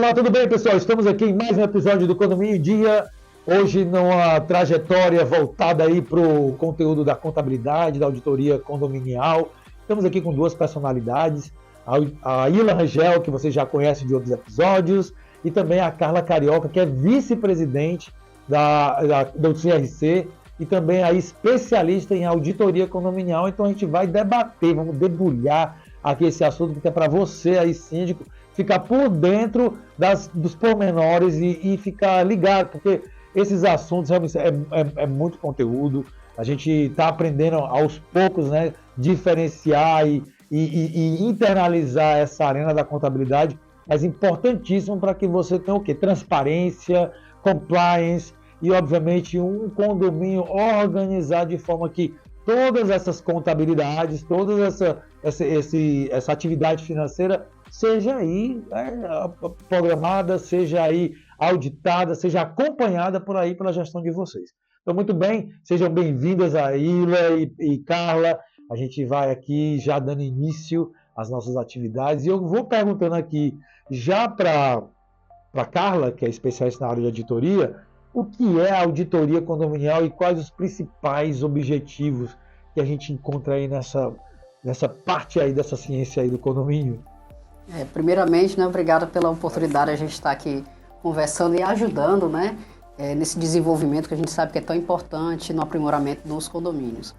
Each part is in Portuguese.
Olá, tudo bem, pessoal? Estamos aqui em mais um episódio do Condomínio em Dia. Hoje, numa trajetória voltada aí para o conteúdo da contabilidade, da auditoria condominial. Estamos aqui com duas personalidades, a Ila Rangel, que você já conhece de outros episódios, e também a Carla Carioca, que é vice-presidente do CRC e também a especialista em auditoria condominial. Então a gente vai debater, vamos debulhar aqui esse assunto, porque é para você aí, síndico, ficar por dentro dos pormenores e ficar ligado, porque esses assuntos realmente é muito conteúdo. A gente está aprendendo aos poucos, né, diferenciar e internalizar essa arena da contabilidade, mas importantíssimo para que você tenha o quê? Transparência, compliance e, obviamente, um condomínio organizado de forma que todas essas contabilidades, toda essa atividade financeira seja aí programada, seja aí auditada, seja acompanhada por aí pela gestão de vocês. Então, muito bem, sejam bem-vindas a Ila e Carla. A gente vai aqui já dando início às nossas atividades. E eu vou perguntando aqui já para Carla, que é especialista na área de auditoria, o que é a auditoria condominial e quais os principais objetivos que a gente encontra aí nessa parte aí dessa ciência aí do condomínio. Primeiramente, né, obrigado pela oportunidade de a gente estar aqui conversando e ajudando, né, nesse desenvolvimento que a gente sabe que é tão importante no aprimoramento dos condomínios.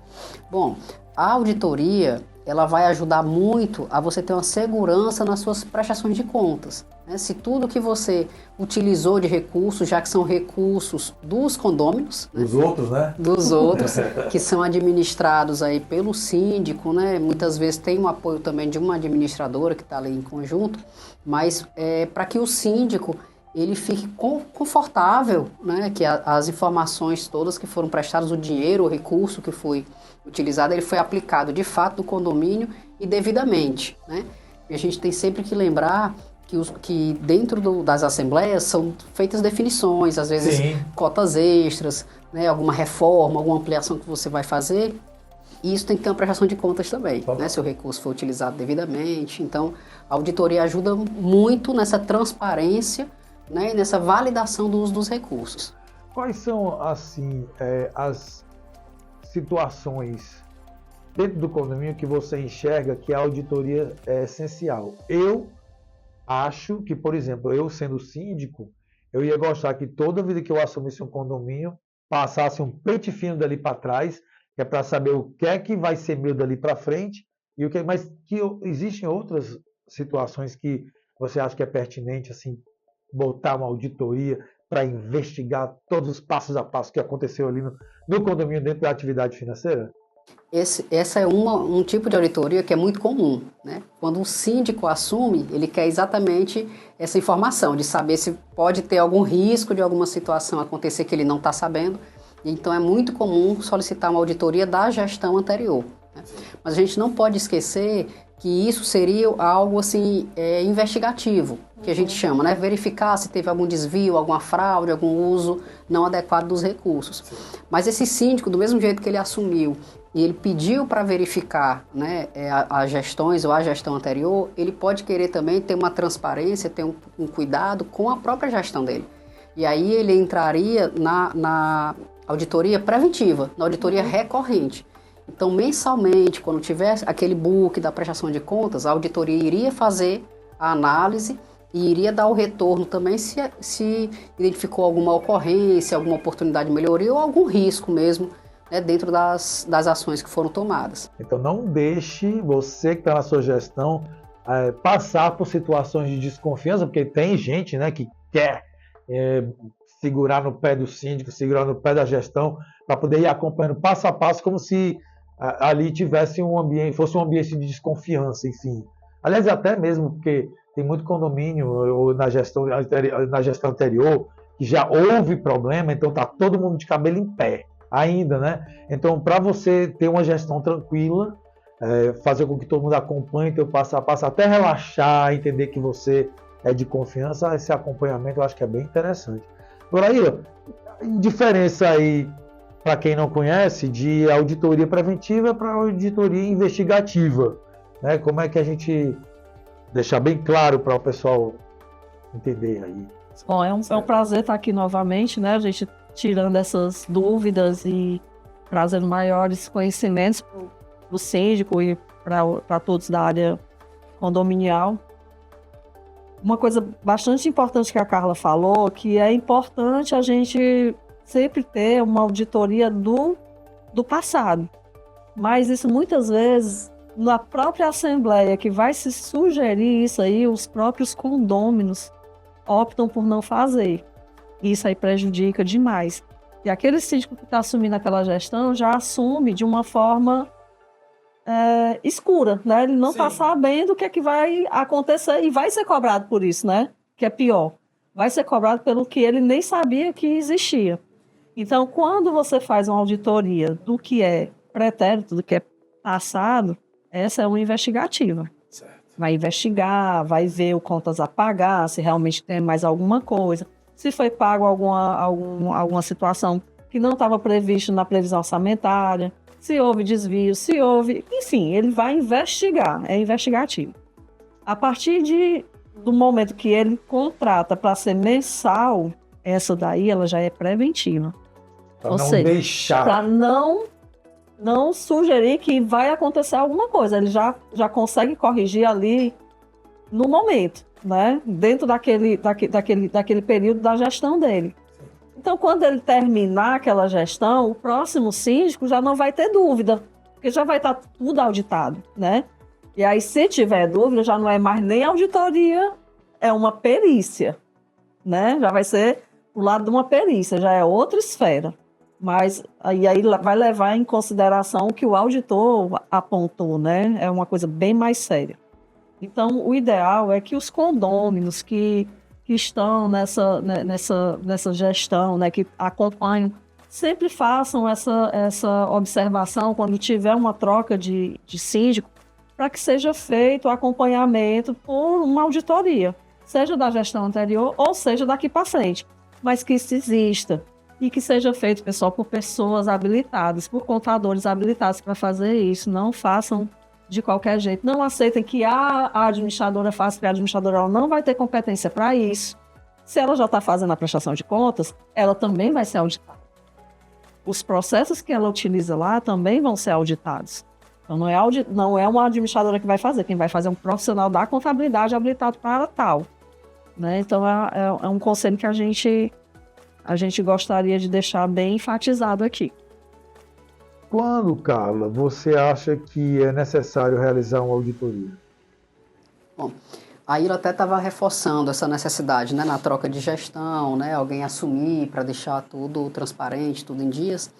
Bom, a auditoria, ela vai ajudar muito a você ter uma segurança nas suas prestações de contas, né? Se tudo que você utilizou de recursos, já que são recursos dos condôminos, dos outros, né? Dos outros, que são administrados aí pelo síndico, né? Muitas vezes tem um apoio também de uma administradora que está ali em conjunto, mas para que o síndico ele fique confortável, né? Que as informações todas que foram prestadas, o dinheiro, o recurso que foi utilizado, ele foi aplicado de fato no condomínio e devidamente, né? E a gente tem sempre que lembrar que dentro das assembleias são feitas definições, às vezes Sim. cotas extras, né? Alguma reforma, alguma ampliação que você vai fazer, e isso tem que ter uma prestação de contas também, né? Se o recurso for utilizado devidamente. Então, a auditoria ajuda muito nessa transparência, né? E nessa validação do uso dos recursos. Quais são, assim, as situações dentro do condomínio que você enxerga que a auditoria é essencial? Eu acho que, por exemplo, eu sendo síndico, eu ia gostar que toda vida que eu assumisse um condomínio, passasse um pente fino dali para trás, que é para saber o que é que vai ser meu dali para frente, mas que existem outras situações que você acha que é pertinente, assim, botar uma auditoria para investigar todos os passos a passo que aconteceu ali no condomínio dentro da atividade financeira? Essa é um tipo de auditoria que é muito comum, né? Quando um síndico assume, ele quer exatamente essa informação, de saber se pode ter algum risco de alguma situação acontecer que ele não está sabendo. Então é muito comum solicitar uma auditoria da gestão anterior, né? Mas a gente não pode esquecer que isso seria algo assim, investigativo, que a gente chama, né? Verificar se teve algum desvio, alguma fraude, algum uso não adequado dos recursos. Sim. Mas esse síndico, do mesmo jeito que ele assumiu e ele pediu para verificar, né, as gestões ou a gestão anterior, ele pode querer também ter uma transparência, ter um cuidado com a própria gestão dele. E aí ele entraria na auditoria preventiva, na auditoria recorrente. Então, mensalmente, quando tiver aquele book da prestação de contas, a auditoria iria fazer a análise e iria dar o retorno também se identificou alguma ocorrência, alguma oportunidade de melhoria ou algum risco mesmo, né, dentro das ações que foram tomadas. Então, não deixe você que está na sua gestão passar por situações de desconfiança, porque tem gente, né, que quer segurar no pé do síndico, segurar no pé da gestão, para poder ir acompanhando passo a passo, como se ali tivesse fosse um ambiente de desconfiança, enfim. Aliás, até mesmo porque tem muito condomínio na gestão anterior que já houve problema, então está todo mundo de cabelo em pé ainda, né? Então, para você ter uma gestão tranquila, fazer com que todo mundo acompanhe teu passo a passo, até relaxar, entender que você é de confiança, esse acompanhamento eu acho que é bem interessante. Agora aí, diferença aí, para quem não conhece, de auditoria preventiva para auditoria investigativa, né? Como é que a gente deixar bem claro para o pessoal entender aí. Bom, é um prazer estar aqui novamente, né? A gente tirando essas dúvidas e trazendo maiores conhecimentos para o síndico e para todos da área condominial. Uma coisa bastante importante que a Carla falou, que é importante a gente sempre ter uma auditoria do passado. Mas isso muitas vezes, na própria Assembleia que vai se sugerir isso aí, os próprios condôminos optam por não fazer. Isso aí prejudica demais. E aquele síndico que está assumindo aquela gestão já assume de uma forma escura, né? Ele não está sabendo o que é que vai acontecer e vai ser cobrado por isso, né? Que é pior. Vai ser cobrado pelo que ele nem sabia que existia. Então, quando você faz uma auditoria do que é pretérito, do que é passado, essa é uma investigativa. Certo. Vai investigar, vai ver o contas a pagar, se realmente tem mais alguma coisa, se foi pago alguma situação que não estava previsto na previsão orçamentária, se houve desvio, se houve... Enfim, ele vai investigar, é investigativo. A partir do momento que ele contrata para ser mensal, essa daí ela já é preventiva. Para não deixar. Para não sugerir que vai acontecer alguma coisa. Ele já consegue corrigir ali no momento, né? Dentro daquele período da gestão dele. Então, quando ele terminar aquela gestão, o próximo síndico já não vai ter dúvida, porque já vai estar tudo auditado, né? E aí, se tiver dúvida, já não é mais nem auditoria, é uma perícia, né? Já vai ser do lado de uma perícia, já é outra esfera. Mas aí vai levar em consideração o que o auditor apontou, né? É uma coisa bem mais séria. Então, o ideal é que os condôminos que estão nessa gestão, né, que acompanham, sempre façam essa observação quando tiver uma troca de síndico, para que seja feito o acompanhamento por uma auditoria, seja da gestão anterior ou seja daqui para frente, mas que isso exista. E que seja feito, pessoal, por pessoas habilitadas, por contadores habilitados para fazer isso. Não façam de qualquer jeito. Não aceitem que a administradora faça, porque a administradora ela não vai ter competência para isso. Se ela já está fazendo a prestação de contas, ela também vai ser auditada. Os processos que ela utiliza lá também vão ser auditados. Então, não é uma administradora que vai fazer. Quem vai fazer é um profissional da contabilidade habilitado para tal. Né? Então, é um conselho que a gente gostaria de deixar bem enfatizado aqui. Quando, Carla, você acha que é necessário realizar uma auditoria? Bom, a Ira até estava reforçando essa necessidade, né, na troca de gestão, né, alguém assumir para deixar tudo transparente, tudo em dias.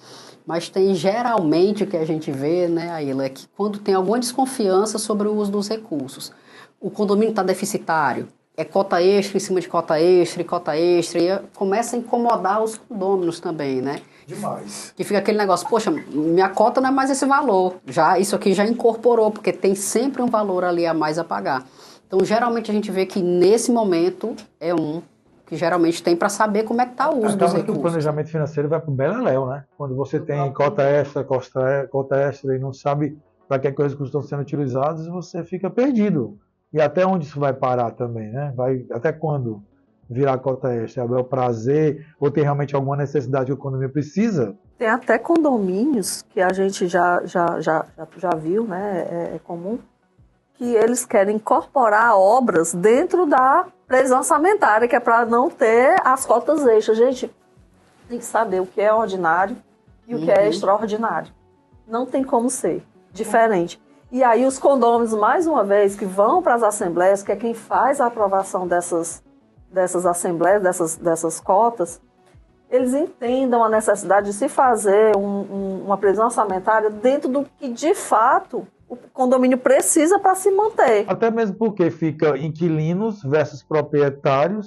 Mas tem geralmente o que a gente vê, né, Aila, é que quando tem alguma desconfiança sobre o uso dos recursos, o condomínio está deficitário, é cota extra em cima de cota extra, e começa a incomodar os condôminos também, né? Demais. Que fica aquele negócio, poxa, minha cota não é mais esse valor, isso aqui já incorporou, porque tem sempre um valor ali a mais a pagar. Então, geralmente a gente vê que nesse momento é que geralmente tem para saber como é que está o uso dos recursos. O planejamento financeiro vai para o beleléu, né? Quando você tem cota extra e não sabe para que os recursos estão sendo utilizados, você fica perdido. E até onde isso vai parar também, né? Até quando virar cota extra? É o prazer ou tem realmente alguma necessidade que o condomínio precisa? Tem até condomínios que a gente já viu, né? É comum, que eles querem incorporar obras dentro da previsão orçamentária, que é para não ter as cotas extras. Gente, tem que saber o que é ordinário e o que é extraordinário. Não tem como ser diferente. E aí os condôminos, mais uma vez, que vão para as assembleias, que é quem faz a aprovação dessas assembleias, dessas cotas, eles entendam a necessidade de se fazer uma previsão orçamentária dentro do que, de fato, o condomínio precisa para se manter. Até mesmo porque fica inquilinos versus proprietários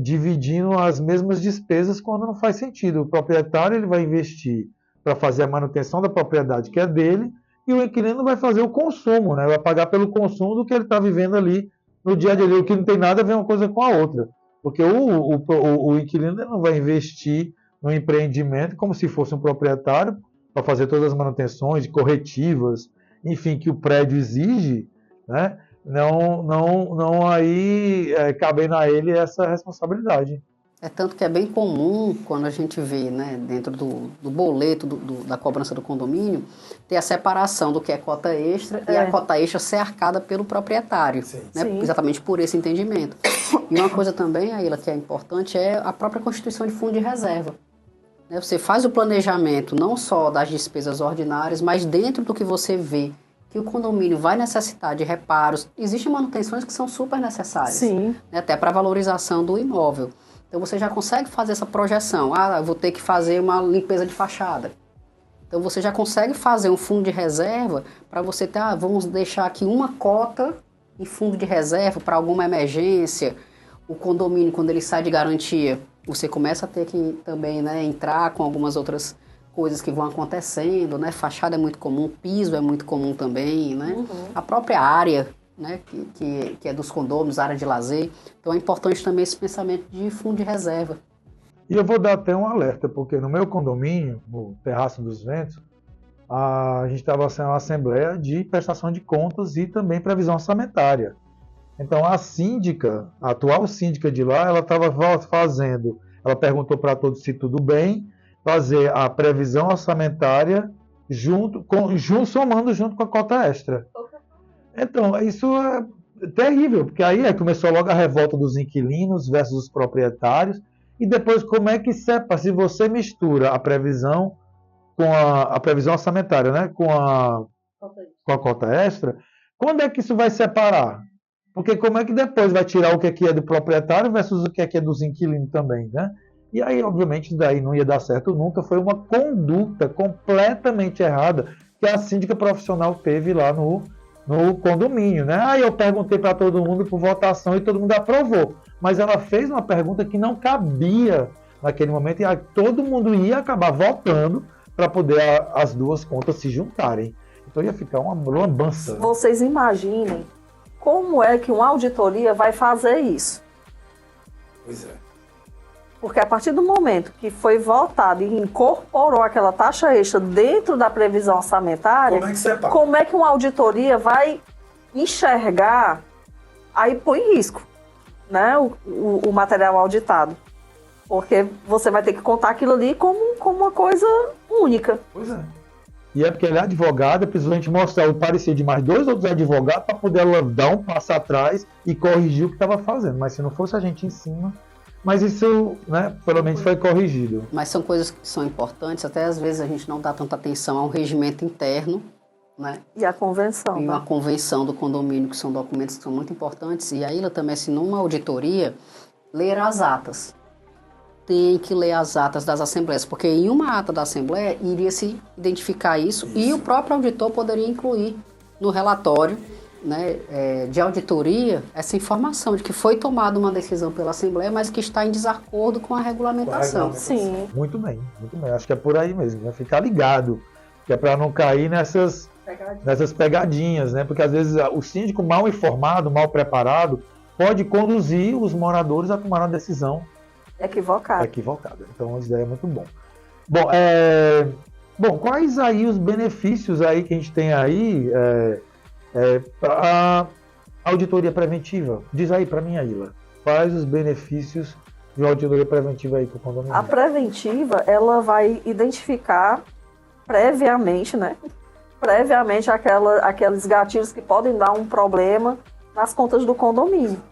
dividindo as mesmas despesas quando não faz sentido. O proprietário ele vai investir para fazer a manutenção da propriedade que é dele, e o inquilino vai fazer o consumo, né? Vai pagar pelo consumo do que ele está vivendo ali no dia a dia, o que não tem nada a ver uma coisa com a outra. Porque o inquilino não vai investir no empreendimento como se fosse um proprietário para fazer todas as manutenções, corretivas, enfim, que o prédio exige, né? não aí cabendo a ele essa responsabilidade. É tanto que é bem comum quando a gente vê, né, dentro do boleto da cobrança do condomínio, ter a separação do que é cota extra e a cota extra ser arcada pelo proprietário, né, exatamente por esse entendimento. E uma coisa também, Aila, que é importante é a própria constituição de fundo de reserva. Né, você faz o planejamento não só das despesas ordinárias, mas dentro do que você vê que o condomínio vai necessitar de reparos. Existem manutenções que são super necessárias, né, até para a valorização do imóvel. Então você já consegue fazer essa projeção. Eu vou ter que fazer uma limpeza de fachada. Então você já consegue fazer um fundo de reserva para você ter, vamos deixar aqui uma cota em fundo de reserva para alguma emergência. O condomínio, quando ele sai de garantia, você começa a ter que também, né, entrar com algumas outras coisas que vão acontecendo, né? Fachada é muito comum, piso é muito comum também, né? A própria área, né, que é dos condôminos, área de lazer. Então é importante também esse pensamento de fundo de reserva. E eu vou dar até um alerta, porque no meu condomínio, no Terraço dos Ventos, a gente estava sendo uma assembleia de prestação de contas e também previsão orçamentária. Então a síndica, a atual síndica de lá, ela estava fazendo, ela perguntou para todos se tudo bem, fazer a previsão orçamentária somando junto com a cota extra. Então, isso é terrível, porque aí começou logo a revolta dos inquilinos versus os proprietários, e depois como é que separa, se você mistura a previsão com a previsão orçamentária, né, com a cota extra, quando é que isso vai separar? Porque como é que depois vai tirar o que é do proprietário versus o que é dos inquilinos também, né? E aí, obviamente, isso daí não ia dar certo nunca, foi uma conduta completamente errada que a síndica profissional teve lá no condomínio, né? Aí eu perguntei para todo mundo por votação e todo mundo aprovou. Mas ela fez uma pergunta que não cabia naquele momento e todo mundo ia acabar votando para poder as duas contas se juntarem. Então ia ficar uma lambança. Vocês imaginem como é que uma auditoria vai fazer isso? Pois é. Porque a partir do momento que foi votado e incorporou aquela taxa extra dentro da previsão orçamentária, como é que uma auditoria vai enxergar, aí põe em risco, né, o material auditado? Porque você vai ter que contar aquilo ali como uma coisa única. Pois é. E é porque ele é advogada, precisou a gente mostrar o parecer de mais dois outros advogados para poder ela dar um passo atrás e corrigir o que estava fazendo. Mas se não fosse a gente em cima... Mas isso, né, pelo menos foi corrigido. Mas são coisas que são importantes, até às vezes a gente não dá tanta atenção ao regimento interno, né? E a convenção. E uma convenção do condomínio, que são documentos que são muito importantes. E a Ilha também, se numa auditoria, ler as atas. Tem que ler as atas das assembleias, porque em uma ata da assembleia iria se identificar isso. E o próprio auditor poderia incluir no relatório, né, de auditoria essa informação de que foi tomada uma decisão pela Assembleia, mas que está em desacordo com a regulamentação. Sim. Muito bem, muito bem. Acho que é por aí mesmo, né? Ficar ligado, que é para não cair nessas pegadinhas, né? Porque às vezes o síndico mal informado, mal preparado, pode conduzir os moradores a tomar uma decisão equivocada. Então, isso daí é muito bom. Bom, quais aí os benefícios aí que a gente tem aí a auditoria preventiva? Diz aí para mim, Aila, quais os benefícios de uma auditoria preventiva aí para o condomínio? A preventiva, ela vai identificar previamente, né? Previamente aqueles gatilhos que podem dar um problema nas contas do condomínio.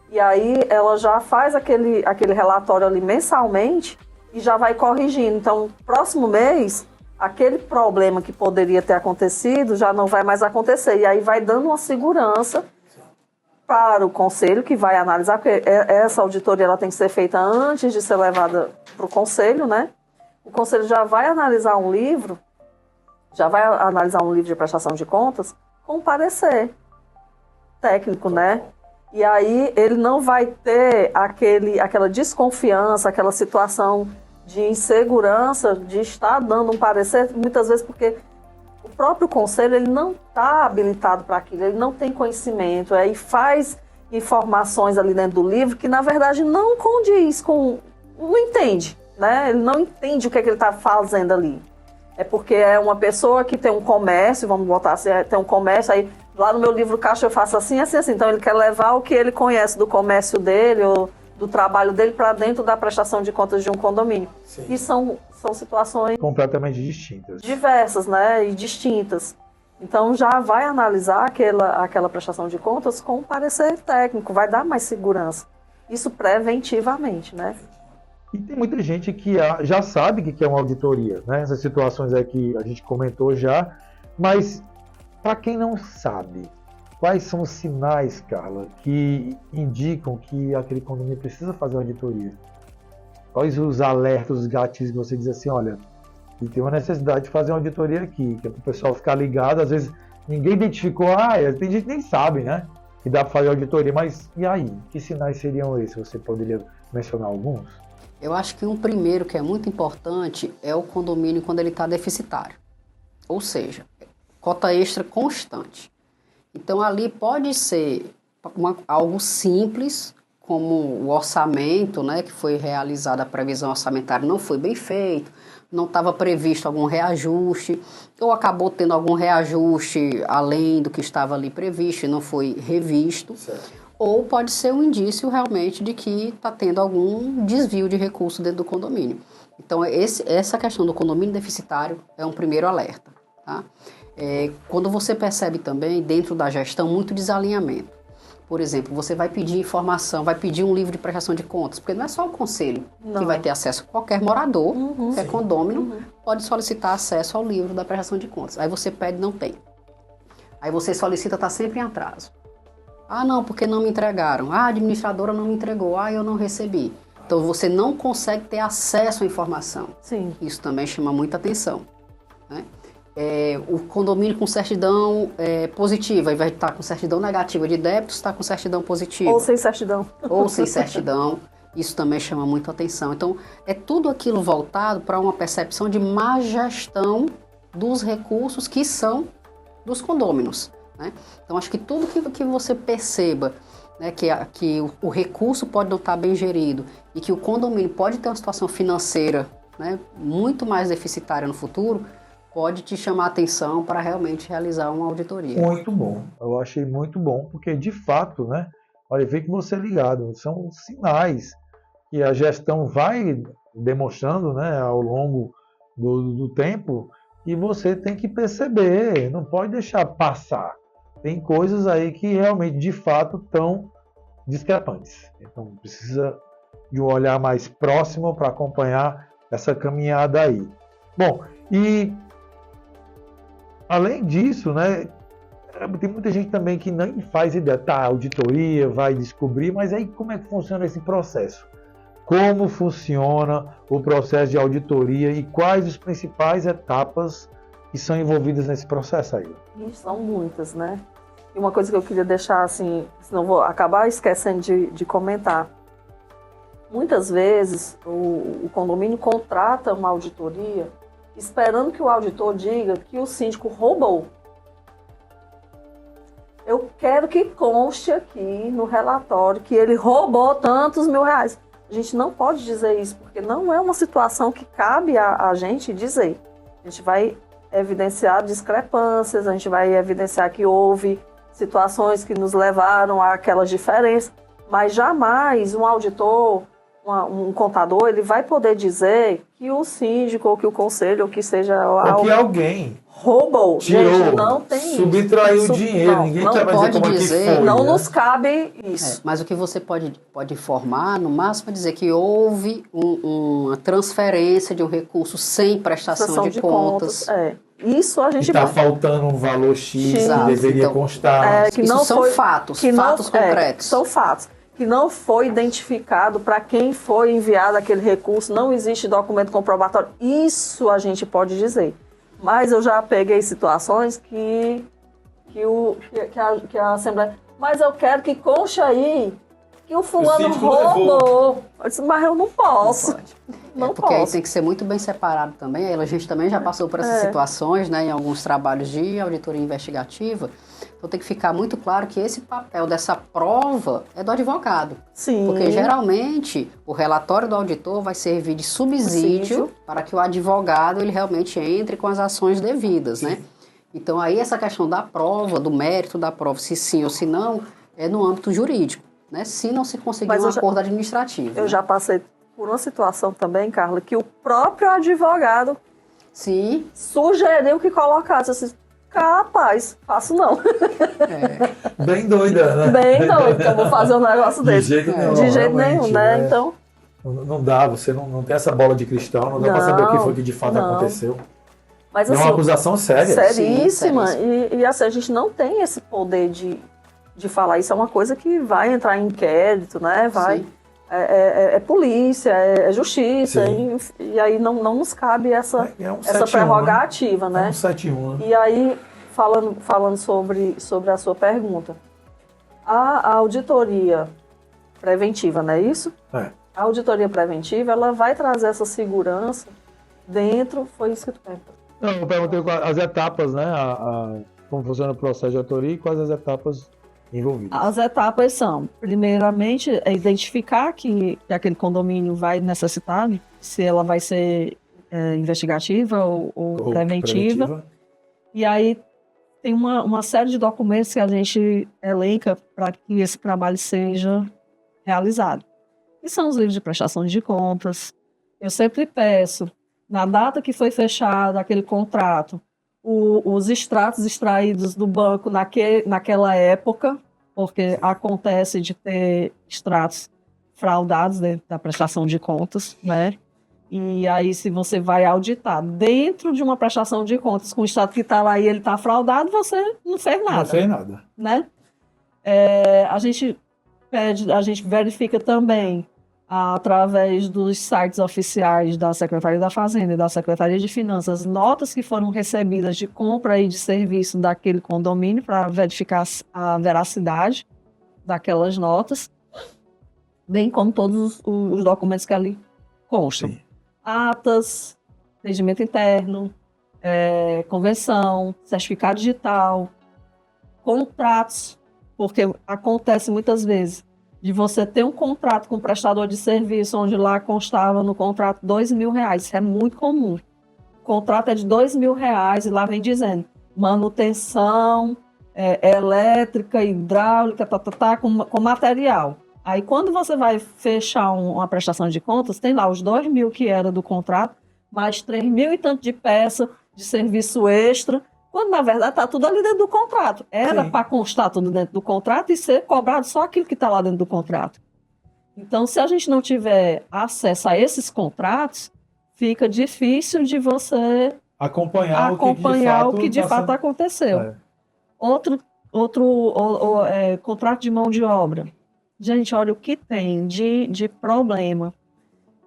E aí ela já faz aquele relatório ali mensalmente e já vai corrigindo. Então, próximo mês, aquele problema que poderia ter acontecido já não vai mais acontecer. E aí vai dando uma segurança para o conselho, que vai analisar, porque essa auditoria ela tem que ser feita antes de ser levada para o conselho, né? O conselho já vai analisar um livro de prestação de contas com parecer técnico, né? E aí ele não vai ter aquela desconfiança, aquela situação de insegurança de estar dando um parecer, muitas vezes porque o próprio conselho ele não está habilitado para aquilo, ele não tem conhecimento, aí faz informações ali dentro do livro que na verdade não condiz com... não entende, né? Ele não entende o que ele está fazendo ali. É porque é uma pessoa que tem um comércio, vamos botar assim, tem um comércio, aí Lá no meu livro caixa eu faço assim, assim, assim. Então ele quer levar o que ele conhece do comércio dele ou do trabalho dele para dentro da prestação de contas de um condomínio. Sim. E são situações completamente distintas. Diversas, né? E distintas. Então já vai analisar aquela prestação de contas com um parecer técnico, vai dar mais segurança. Isso preventivamente, né? E tem muita gente que já sabe que é uma auditoria, né? Essas situações aí que a gente comentou já, mas para quem não sabe, quais são os sinais, Carla, que indicam que aquele condomínio precisa fazer uma auditoria? Quais os alertas, os gatilhos que você diz assim, olha, e tem uma necessidade de fazer uma auditoria aqui, que é para o pessoal ficar ligado, às vezes ninguém identificou, tem gente que nem sabe, né? Que dá para fazer auditoria, mas e aí? Que sinais seriam esses? Você poderia mencionar alguns? Eu acho que um primeiro que é muito importante é o condomínio quando ele está deficitário. Ou seja, cota extra constante. Então ali pode ser algo simples, como o orçamento, né, que foi realizado, a previsão orçamentária não foi bem feito, não estava previsto algum reajuste, ou acabou tendo algum reajuste além do que estava ali previsto e não foi revisto. Certo. Ou pode ser um indício realmente de que está tendo algum desvio de recurso dentro do condomínio. Então essa questão do condomínio deficitário é um primeiro alerta. Tá? Quando você percebe também dentro da gestão muito desalinhamento. Por exemplo, você vai pedir informação, vai pedir um livro de prestação de contas, porque não é só o conselho que vai ter acesso. Qualquer morador, qualquer condomínio, pode solicitar acesso ao livro da prestação de contas. Aí você pede, não tem. Aí você solicita, está sempre em atraso. Não, porque não me entregaram. A administradora não me entregou. Eu não recebi. Então você não consegue ter acesso à informação. Sim. Isso também chama muita atenção, né? O condomínio com certidão positiva, ao invés de estar com certidão negativa de débito, está com certidão positiva. Ou sem certidão. Ou sem certidão. Isso também chama muito atenção. Então, é tudo aquilo voltado para uma percepção de má gestão dos recursos que são dos condôminos, né? Então, acho que tudo que você perceba, né, que o recurso pode não estar bem gerido e que o condomínio pode ter uma situação financeira, né, muito mais deficitária no futuro, pode te chamar a atenção para realmente realizar uma auditoria. Muito bom. Eu achei muito bom, porque de fato, né? Olha, vê que você é ligado. São sinais que a gestão vai demonstrando, né, ao longo do tempo, e você tem que perceber, não pode deixar passar. Tem coisas aí que realmente, de fato, estão discrepantes. Então, precisa de um olhar mais próximo para acompanhar essa caminhada aí. Bom, e além disso, né, tem muita gente também que nem faz ideia, auditoria, vai descobrir, mas aí como é que funciona esse processo? Como funciona o processo de auditoria e quais as principais etapas que são envolvidas nesse processo aí? São muitas, né? E uma coisa que eu queria deixar assim, senão vou acabar esquecendo de comentar. Muitas vezes o condomínio contrata uma auditoria esperando que o auditor diga que o síndico roubou. Eu quero que conste aqui no relatório que ele roubou tantos mil reais. A gente não pode dizer isso, porque não é uma situação que cabe a gente dizer. A gente vai evidenciar discrepâncias, a gente vai evidenciar que houve situações que nos levaram àquelas diferenças, mas jamais um auditor, um contador, ele vai poder dizer que o síndico, ou que o conselho, ou que seja... Ou que alguém roubou. Tirou, gente, não tem subtraiu o dinheiro. Não, ninguém não vai pode dizer como dizer, é que foi. Não né? nos cabe isso. Mas o que você pode informar, no máximo, é dizer que houve uma transferência de um recurso sem prestação de contas. Isso a gente está faltando um valor X Exato. que deveria Então, constar. Que isso não são foi, fatos, que fatos não, concretos. São fatos. Que não foi identificado para quem foi enviado aquele recurso, não existe documento comprobatório. Isso a gente pode dizer. Mas eu já peguei situações que a Assembleia... Mas eu quero que conste aí que o fulano roubou. Eu disse, mas eu não posso. Não porque posso. aí tem que ser muito bem separado também. A gente também já passou por essas situações, né, em alguns trabalhos de auditoria investigativa. Então tem que ficar muito claro que esse papel dessa prova é do advogado. Sim. Porque geralmente o relatório do auditor vai servir de subsídio para que o advogado ele realmente entre com as ações devidas, né? Então, aí essa questão da prova, do mérito da prova, se sim ou se não, é no âmbito jurídico, né? Se não se conseguir um acordo administrativo. Eu já passei por uma situação também, Carla, que o próprio advogado sugeriu que colocasse assim, capaz, faço não. Bem doida, né? Bem doida, eu vou fazer um negócio desse. De jeito nenhum, né? Então... Não dá, você não tem essa bola de cristal, não dá para saber o que foi que de fato aconteceu. Mas, é assim, uma acusação séria. Seríssima. E assim, a gente não tem esse poder de falar. Isso é uma coisa que vai entrar em inquérito, né? É polícia, é justiça. E aí não nos cabe essa prerrogativa, né? É um 71, né? E aí, falando sobre a sua pergunta, a auditoria preventiva, não é isso? A auditoria preventiva, ela vai trazer essa segurança dentro, foi isso que tu perguntou. Não, eu perguntei as etapas, né? Como funciona o processo de auditoria e quais as etapas envolvidas. As etapas são, primeiramente, identificar que aquele condomínio vai necessitar, se ela vai ser investigativa ou preventiva. E aí tem uma série de documentos que a gente elenca para que esse trabalho seja realizado. E são os livros de prestação de contas. Eu sempre peço, na data que foi fechado aquele contrato, os extratos extraídos do banco naquela época, porque acontece de ter extratos fraudados dentro da prestação de contas, né? E aí, se você vai auditar dentro de uma prestação de contas com o extrato que está lá e ele está fraudado, você não fez nada. Não fez nada. Né? A gente verifica também, através dos sites oficiais da Secretaria da Fazenda e da Secretaria de Finanças, notas que foram recebidas de compra e de serviço daquele condomínio para verificar a veracidade daquelas notas, bem como todos os documentos que ali constam. Sim. Atas, regimento interno, convenção, certificado digital, contratos, porque acontece muitas vezes de você ter um contrato com um prestador de serviço, onde lá constava no contrato R$2.000. Isso é muito comum. O contrato é de R$2.000 e lá vem dizendo manutenção elétrica, hidráulica, com material. Aí quando você vai fechar uma prestação de contas, tem lá os 2.000 que era do contrato, mais 3.000 e tanto de peça de serviço extra, quando na verdade está tudo ali dentro do contrato. Era para constar tudo dentro do contrato e ser cobrado só aquilo que está lá dentro do contrato. Então, se a gente não tiver acesso a esses contratos, fica difícil de você acompanhar o que de fato aconteceu. Outro contrato de mão de obra. Gente, olha o que tem de problema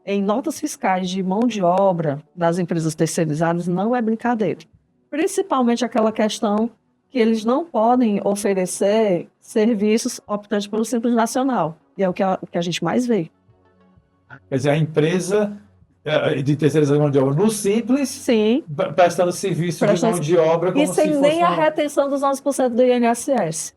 em notas fiscais de mão de obra das empresas terceirizadas, não é brincadeira. Principalmente aquela questão que eles não podem oferecer serviços optantes pelo Simples Nacional. E é o que a gente mais vê. Quer dizer, a empresa de terceirização de mão de obra no Simples, sim, prestando serviço de mão de obra como e sem nem a retenção dos 11% do INSS.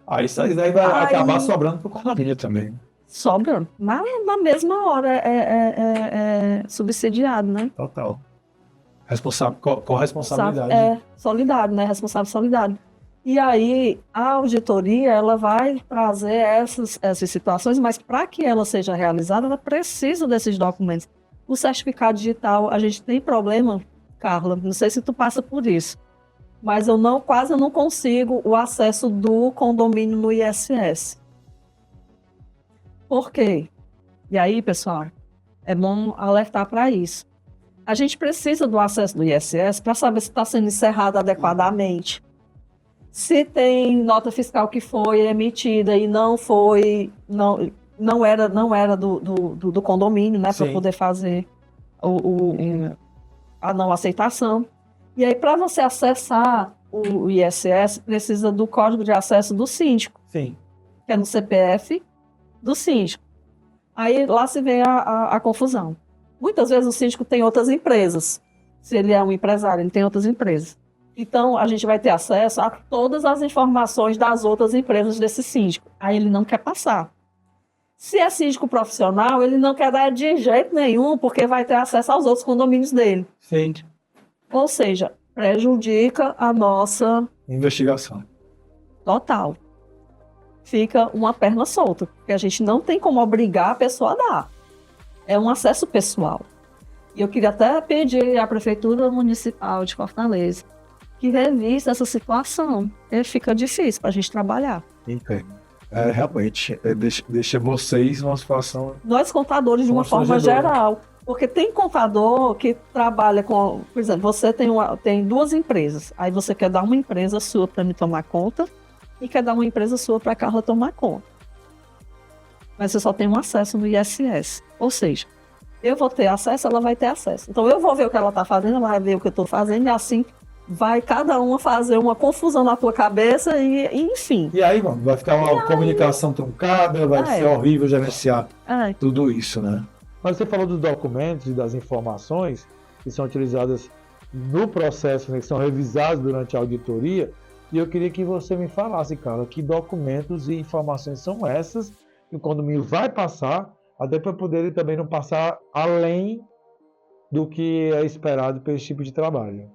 Aí isso aí vai acabar sobrando para o condomínio também. Sobrando. Na mesma hora é subsidiado, né? Total. Com responsabilidade. Solidário, né? Responsável solidário. E aí, a auditoria, ela vai trazer essas situações, mas para que ela seja realizada, ela precisa desses documentos. O certificado digital, a gente tem problema, Carla, não sei se tu passa por isso, mas quase não consigo o acesso do condomínio no ISS. Por quê? E aí, pessoal, é bom alertar para isso. A gente precisa do acesso do ISS para saber se está sendo encerrado adequadamente. Se tem nota fiscal que foi emitida e não era do condomínio, né, para poder fazer a não aceitação. E aí, para você acessar o ISS, precisa do código de acesso do síndico, sim, que é no CPF do síndico. Aí lá se vê a confusão. Muitas vezes o síndico tem outras empresas. Se ele é um empresário, ele tem outras empresas. Então, a gente vai ter acesso a todas as informações das outras empresas desse síndico. Aí ele não quer passar. Se é síndico profissional, ele não quer dar de jeito nenhum, porque vai ter acesso aos outros condomínios dele. Sim. Ou seja, prejudica a nossa Investigação. total. Fica uma perna solta, porque a gente não tem como obrigar a pessoa a dar. É um acesso pessoal. E eu queria até pedir à Prefeitura Municipal de Fortaleza que revise essa situação, porque fica difícil para a gente trabalhar. Entendo. Realmente, deixa vocês numa situação... Nós contadores, de uma forma geral, porque tem contador que trabalha com, por exemplo, você tem duas empresas, aí você quer dar uma empresa sua para me tomar conta e quer dar uma empresa sua para a Carla tomar conta. Mas você só tem um acesso no ISS, ou seja, eu vou ter acesso, ela vai ter acesso. Então eu vou ver o que ela está fazendo, ela vai ver o que eu estou fazendo e assim vai cada uma fazer uma confusão na tua cabeça e enfim. E aí, mano, vai ficar uma comunicação truncada, vai ser horrível gerenciar tudo isso, né? Mas você falou dos documentos e das informações que são utilizadas no processo, né, que são revisados durante a auditoria, e eu queria que você me falasse, cara, que documentos e informações são essas que o condomínio vai passar, até para poder também não passar além do que é esperado por esse tipo de trabalho.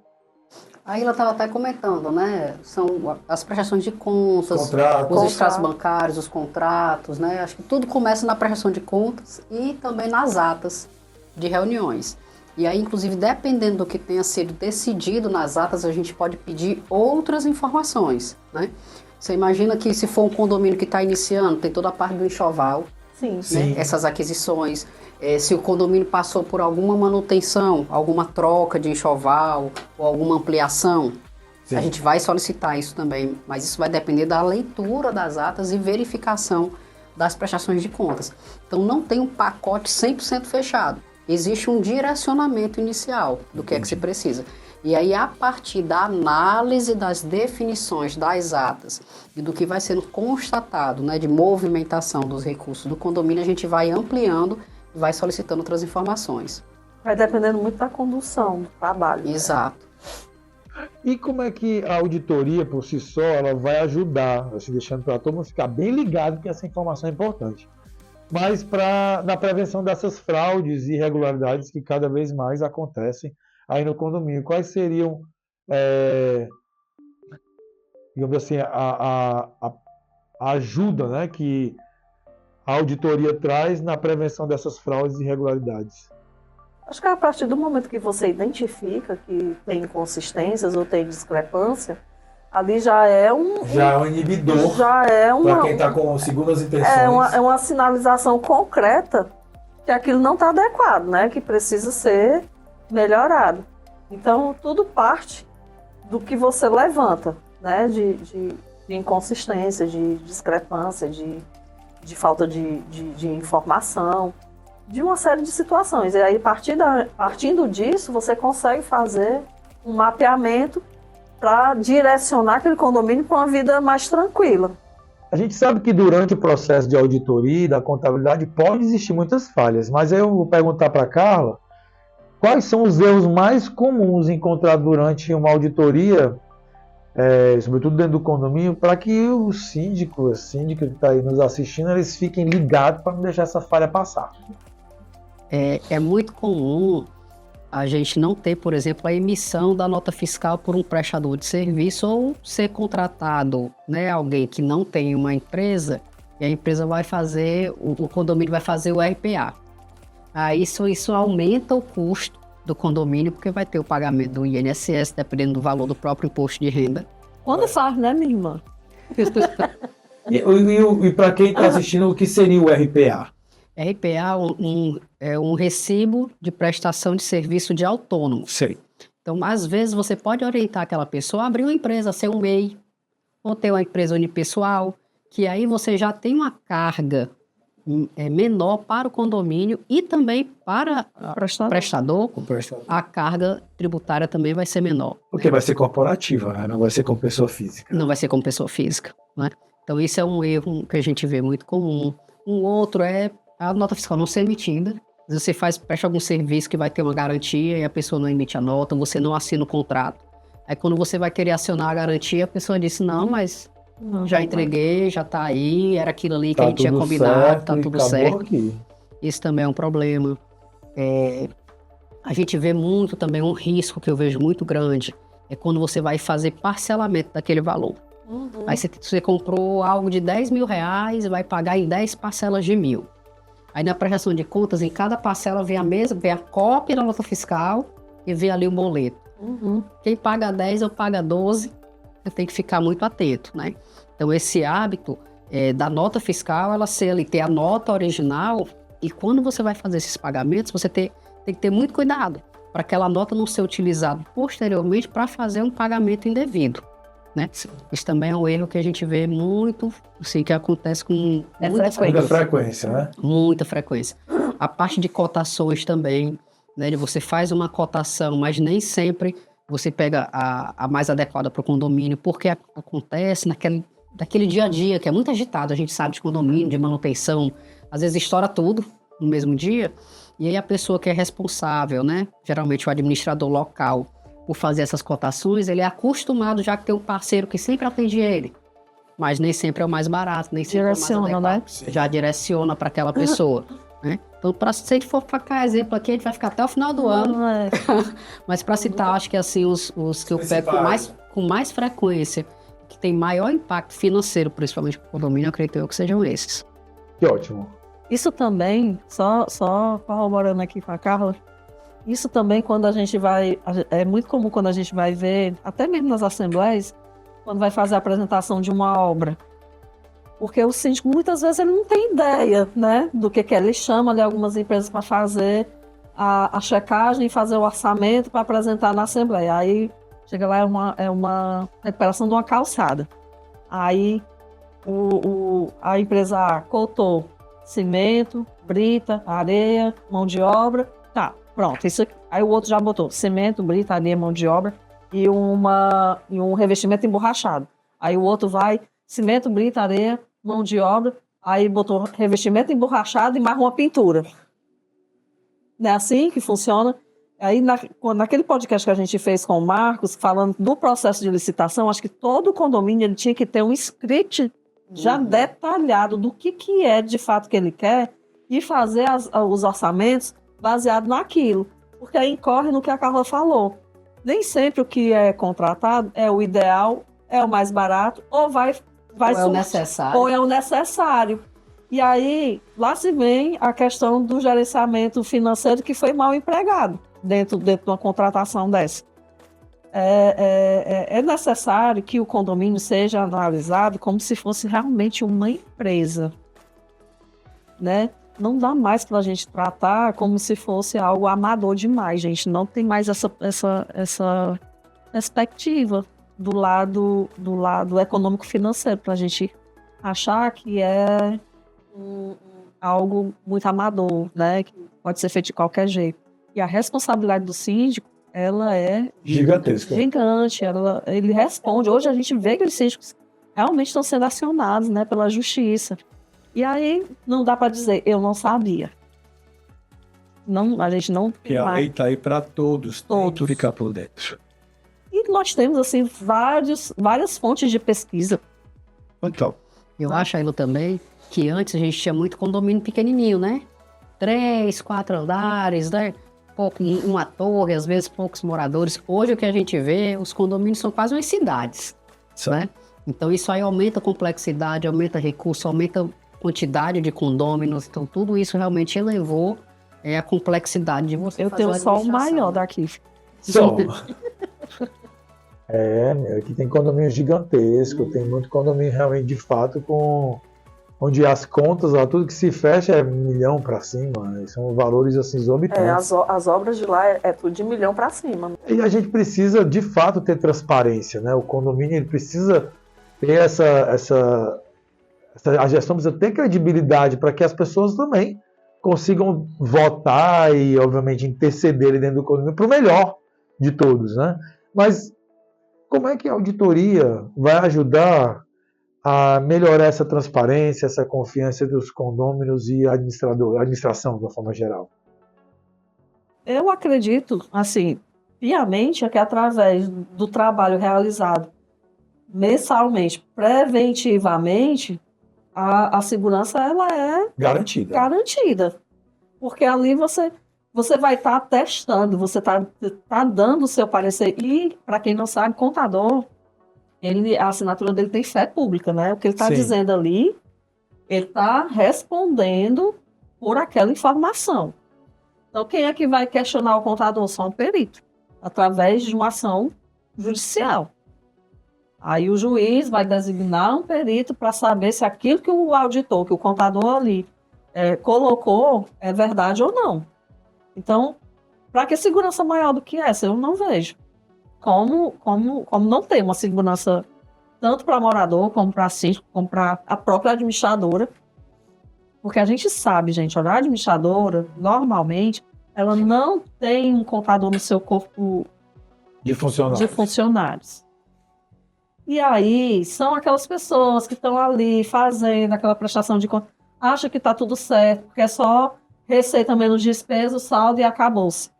Aí ela estava até comentando, né? São as prestações de contas, Contratos. os extratos bancários, os contratos, né? Acho que tudo começa na prestação de contas e também nas atas de reuniões. E aí, inclusive, dependendo do que tenha sido decidido nas atas, a gente pode pedir outras informações, né? Você imagina que se for um condomínio que está iniciando, tem toda a parte do enxoval, Sim. né? Essas aquisições. Se o condomínio passou por alguma manutenção, alguma troca de enxoval ou alguma ampliação, a gente vai solicitar isso também, mas isso vai depender da leitura das atas e verificação das prestações de contas. Então não tem um pacote 100% fechado, existe um direcionamento inicial do que é que se precisa. E aí, a partir da análise das definições das atas e do que vai sendo constatado, né, de movimentação dos recursos do condomínio, a gente vai ampliando vai solicitando outras informações. Vai dependendo muito da condução do trabalho. Exato. E como é que a auditoria, por si só, ela vai ajudar, assim, deixando para todo mundo ficar bem ligado que essa informação é importante, mas na prevenção dessas fraudes e irregularidades que cada vez mais acontecem aí no condomínio? Quais seriam, digamos assim, a ajuda, né, que a auditoria traz na prevenção dessas fraudes e irregularidades? Acho que a partir do momento que você identifica que tem inconsistências ou tem discrepância, ali já é um inibidor para quem está com segundas intenções. É uma sinalização concreta que aquilo não está adequado, né? Que precisa ser melhorado. Então, tudo parte do que você levanta, né? De inconsistência, de discrepância, de falta de informação, de uma série de situações. E aí, partindo disso, você consegue fazer um mapeamento para direcionar aquele condomínio para uma vida mais tranquila. A gente sabe que durante o processo de auditoria e da contabilidade pode existir muitas falhas, mas eu vou perguntar para a Carla quais são os erros mais comuns encontrados durante uma auditoria, sobretudo dentro do condomínio, para que o síndico, a síndica que está aí nos assistindo, eles fiquem ligados para não deixar essa falha passar. É muito comum a gente não ter, por exemplo, a emissão da nota fiscal por um prestador de serviço ou ser contratado, né, alguém que não tem uma empresa e a empresa vai fazer, o condomínio vai fazer o RPA. Aí isso aumenta o custo do condomínio, porque vai ter o pagamento do INSS, dependendo do valor do próprio imposto de renda. Quando faz, né, minha irmã? E para quem está assistindo, o que seria o RPA? RPA é um recibo de prestação de serviço de autônomo. Sei. Então, às vezes, você pode orientar aquela pessoa a abrir uma empresa, ser um MEI, ou ter uma empresa unipessoal, que aí você já tem uma carga menor para o condomínio e também para o prestador, a carga tributária também vai ser menor. Porque vai ser corporativa, né? Não vai ser como pessoa física. Não vai ser como pessoa física, né? Então, isso é um erro que a gente vê muito comum. Um outro é a nota fiscal não ser emitida. Você presta algum serviço que vai ter uma garantia e a pessoa não emite a nota, você não assina o contrato. Aí quando você vai querer acionar a garantia, a pessoa disse, não, mas já entreguei, já tá aí, era aquilo ali que a gente tinha combinado, tá tudo certo. Aqui. Isso também é um problema. A gente vê muito também um risco que eu vejo muito grande, é quando você vai fazer parcelamento daquele valor. Aí você comprou algo de R$10.000 e vai pagar em 10 parcelas de 1.000. Aí na prestação de contas, em cada parcela vem a cópia da nota fiscal e vem ali o boleto. Quem paga 10 ou paga 12, você tem que ficar muito atento, né? Então esse hábito da nota fiscal, ela ter a nota original, e quando você vai fazer esses pagamentos, você tem que ter muito cuidado para aquela nota não ser utilizada posteriormente para fazer um pagamento indevido. Né? Isso também é um erro que a gente vê muito, assim, que acontece com muita frequência, né? Muita frequência. A parte de cotações também, né? Você faz uma cotação, mas nem sempre você pega a mais adequada para o condomínio, porque acontece naquele dia a dia, que é muito agitado, a gente sabe de condomínio, de manutenção, às vezes estoura tudo no mesmo dia, e aí a pessoa que é responsável, né? Geralmente o administrador local, por fazer essas cotações, ele é acostumado já que tem um parceiro que sempre atende ele. Mas nem sempre é o mais barato, nem sempre direciona, é o mais adequado. Já direciona para aquela pessoa. Né? Então, se a gente for ficar exemplo aqui, a gente vai ficar até o final do ano. Mas para citar, acho que assim, os que eu pego com mais frequência, que tem maior impacto financeiro, principalmente para o condomínio, eu acredito que sejam esses. Que ótimo. Isso também, só corroborando aqui com a Carla, isso também quando a gente vai, é muito comum quando a gente vai ver, até mesmo nas assembleias, quando vai fazer a apresentação de uma obra. Porque o síndico, muitas vezes, ele não tem ideia, né, do que é. Ele chama ali algumas empresas para fazer a checagem e fazer o orçamento para apresentar na assembleia. Aí, chega lá, é uma recuperação de uma calçada. Aí, a empresa cotou cimento, brita, areia, mão de obra, tá. Pronto, isso aqui. Aí o outro já botou cimento, brita, areia, mão de obra e um revestimento emborrachado. Aí o outro vai, cimento, brita, areia, mão de obra, aí botou revestimento emborrachado e mais uma pintura. Não é assim que funciona? Aí naquele podcast que a gente fez com o Marcos, falando do processo de licitação, acho que todo condomínio ele tinha que ter um script já detalhado do que é de fato que ele quer e fazer os orçamentos baseado naquilo, porque aí incorre no que a Carla falou. Nem sempre o que é contratado é o ideal, é o mais barato, ou é o necessário. Ou é o necessário. E aí, lá se vem a questão do gerenciamento financeiro que foi mal empregado dentro de uma contratação dessa. É necessário que o condomínio seja analisado como se fosse realmente uma empresa, né? Não dá mais para a gente tratar como se fosse algo amador demais, gente. Não tem mais essa perspectiva do lado econômico-financeiro, para a gente achar que é algo muito amador, né? Que pode ser feito de qualquer jeito. E a responsabilidade do síndico, ela é gigantesca. Gigante. Ele responde. Hoje a gente vê que os síndicos realmente estão sendo acionados, né, pela justiça. E aí, não dá para dizer, eu não sabia. Não, a gente não... Porque a lei está aí para todos. Todos ficar por dentro. E nós temos, assim, várias fontes de pesquisa. Então. Eu acho, Ailô, também, que antes a gente tinha muito condomínio pequenininho, né? 3, 4 andares, né? Uma torre, às vezes poucos moradores. Hoje o que a gente vê, os condomínios são quase umas cidades, né? Então isso aí aumenta a complexidade, aumenta recurso, aumenta quantidade de condôminos, então tudo isso realmente elevou a complexidade de você fazer. Eu tenho só o maior daqui. Só. Aqui tem condomínio gigantesco, tem muito condomínio realmente de fato onde as contas, tudo que se fecha é R$1 milhão para cima, são valores assim exorbitantes. As obras de lá é tudo de R$1 milhão para cima. E a gente precisa de fato ter transparência, né? O condomínio ele precisa ter a gestão precisa ter credibilidade para que as pessoas também consigam votar e, obviamente, interceder dentro do condomínio para o melhor de todos, né? Mas como é que a auditoria vai ajudar a melhorar essa transparência, essa confiança dos condôminos e a administração, de uma forma geral? Eu acredito, assim, piamente, que através do trabalho realizado mensalmente, preventivamente, a segurança ela é garantida. Porque ali você você vai estar testando, você está dando o seu parecer. E, para quem não sabe, contador, a assinatura dele tem fé pública, né? O que ele está dizendo ali, ele está respondendo por aquela informação. Então, quem é que vai questionar o contador? Só um perito, através de uma ação judicial. Aí o juiz vai designar um perito para saber se aquilo que o auditor, que o contador ali colocou é verdade ou não. Então, para que segurança maior do que essa? Eu não vejo. Como não ter uma segurança tanto para morador, como para síndico, como para a própria administradora. Porque a gente sabe, gente, a administradora, normalmente, ela não tem um contador no seu corpo de funcionários. E aí, são aquelas pessoas que estão ali fazendo aquela prestação de conta, acham que está tudo certo, porque é só receita menos despesa, saldo e acabou-se.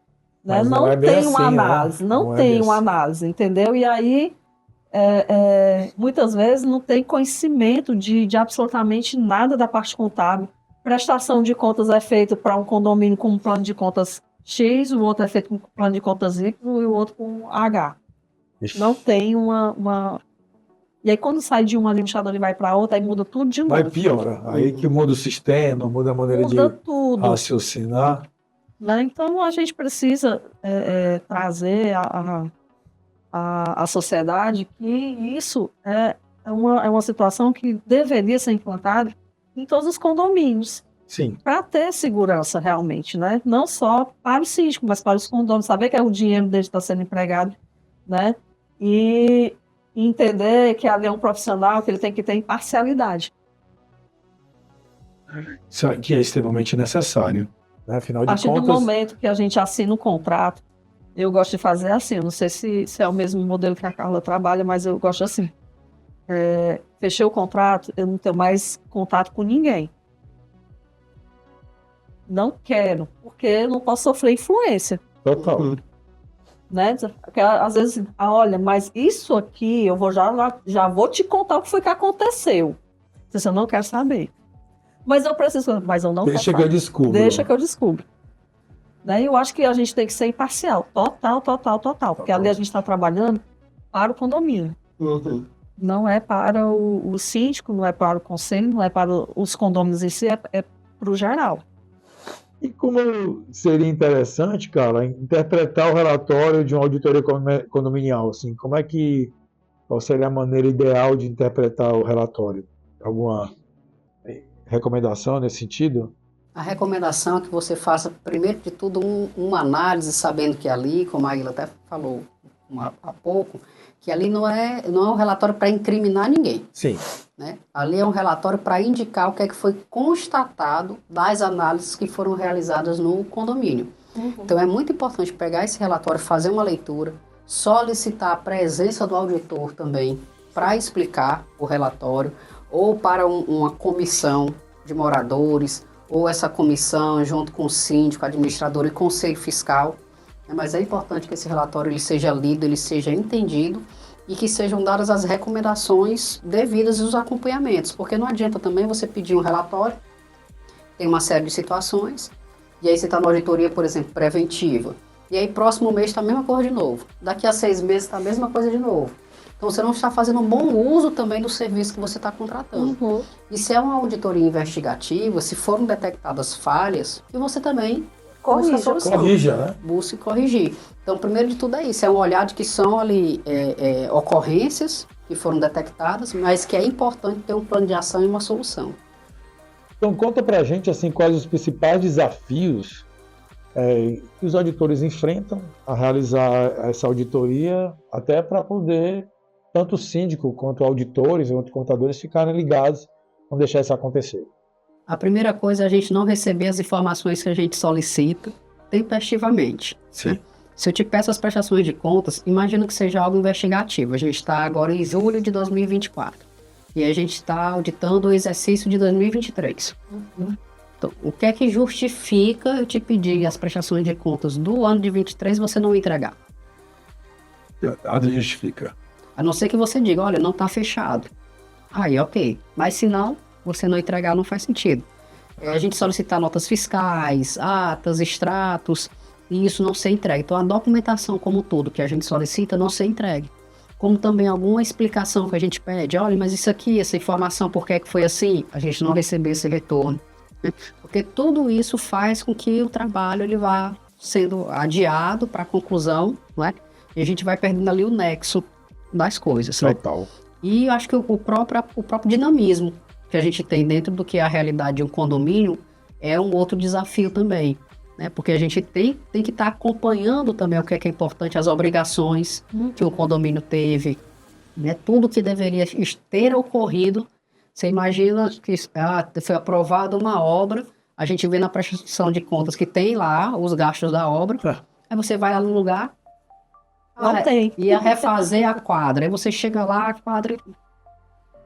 Né? Não tem uma análise, não tem uma análise, entendeu? E aí, muitas vezes, não tem conhecimento de absolutamente nada da parte contábil. Prestação de contas é feita para um condomínio com um plano de contas X, o outro é feito com um plano de contas Y e o outro com H. Ixi. Não tem uma... E aí, quando sai de um administrador e vai para outra, aí muda tudo de novo. Aí piora. Aí que muda o sistema, muda a maneira de raciocinar. Né? Então, a gente precisa trazer à sociedade que isso é uma situação que deveria ser implantada em todos os condomínios. Sim. Para ter segurança realmente, né? Não só para o síndico, mas para os condomínios, saber que o dinheiro dele está sendo empregado, né? E entender que ali é um profissional, que ele tem que ter imparcialidade. Isso aqui é extremamente necessário. Né? Afinal a partir de contas... do momento que a gente assina um contrato, eu gosto de fazer assim, eu não sei se é o mesmo modelo que a Carla trabalha, mas eu gosto assim. Fechei o contrato, eu não tenho mais contato com ninguém. Não quero, porque eu não posso sofrer influência. Total. Né? Porque, às vezes, olha, mas isso aqui, eu já vou te contar o que foi que aconteceu. Eu não quero saber. Mas eu preciso, mas eu não quero saber. Deixa que eu descubro. Daí eu acho que a gente tem que ser imparcial. Total. Porque ali a gente está trabalhando para o condomínio. Uhum. Não é para o síndico, não é para o conselho, não é para os condôminos em si, é para o geral. E como seria interessante, cara, interpretar o relatório de uma auditoria condominial? Assim, qual seria a maneira ideal de interpretar o relatório? Alguma recomendação nesse sentido? A recomendação é que você faça, primeiro de tudo, uma análise, sabendo que ali, como a Aguila até falou há pouco, que ali não é um relatório para incriminar ninguém. Sim. Né? Ali é um relatório para indicar o que é que foi constatado das análises que foram realizadas no condomínio. Uhum. Então é muito importante pegar esse relatório, fazer uma leitura, solicitar a presença do auditor também para explicar o relatório, ou para uma comissão de moradores, ou essa comissão junto com o síndico, administrador e conselho fiscal. Mas é importante que esse relatório ele seja lido, ele seja entendido e que sejam dadas as recomendações devidas e os acompanhamentos, porque não adianta também você pedir um relatório, tem uma série de situações, e aí você está na auditoria, por exemplo, preventiva, e aí próximo mês está a mesma coisa de novo, daqui a 6 meses está a mesma coisa de novo. Então você não está fazendo um bom uso também do serviço que você está contratando. Uhum. E se é uma auditoria investigativa, se foram detectadas falhas, que você também corrija, né? Busque corrigir. Então, primeiro de tudo é isso, é um olhar de que são ali ocorrências que foram detectadas, mas que é importante ter um plano de ação e uma solução. Então, conta pra gente assim, quais os principais desafios que os auditores enfrentam a realizar essa auditoria, até para poder, tanto o síndico quanto auditores, quanto contadores, ficarem ligados, não deixar isso acontecer. A primeira coisa é a gente não receber as informações que a gente solicita tempestivamente. Sim. Né? Se eu te peço as prestações de contas, imagina que seja algo investigativo. A gente está agora em julho de 2024 e a gente está auditando o exercício de 2023. Uhum. Então, o que é que justifica eu te pedir as prestações de contas do ano de 23 e você não entregar? Nada justifica. A não ser que você diga, olha, não está fechado. Aí, ok. Mas se não, você não entregar não faz sentido. a gente solicitar notas fiscais, atas, extratos, e isso não ser entregue. Então, a documentação como um todo que a gente solicita não ser entregue. Como também alguma explicação que a gente pede, olha, mas isso aqui, essa informação, por que foi assim? A gente não receber esse retorno. Né? Porque tudo isso faz com que o trabalho ele vá sendo adiado para a conclusão, né? E a gente vai perdendo ali o nexo das coisas. Total. Né? E eu acho que o próprio dinamismo que a gente tem dentro do que é a realidade de um condomínio é um outro desafio também. Né? Porque a gente tem que estar acompanhando também o que é importante, as obrigações que o condomínio teve, né? Tudo que deveria ter ocorrido. Você imagina que foi aprovada uma obra, a gente vê na prestação de contas que tem lá os gastos da obra, aí você vai lá no lugar, não tem. Ia refazer a quadra, aí você chega lá, a quadra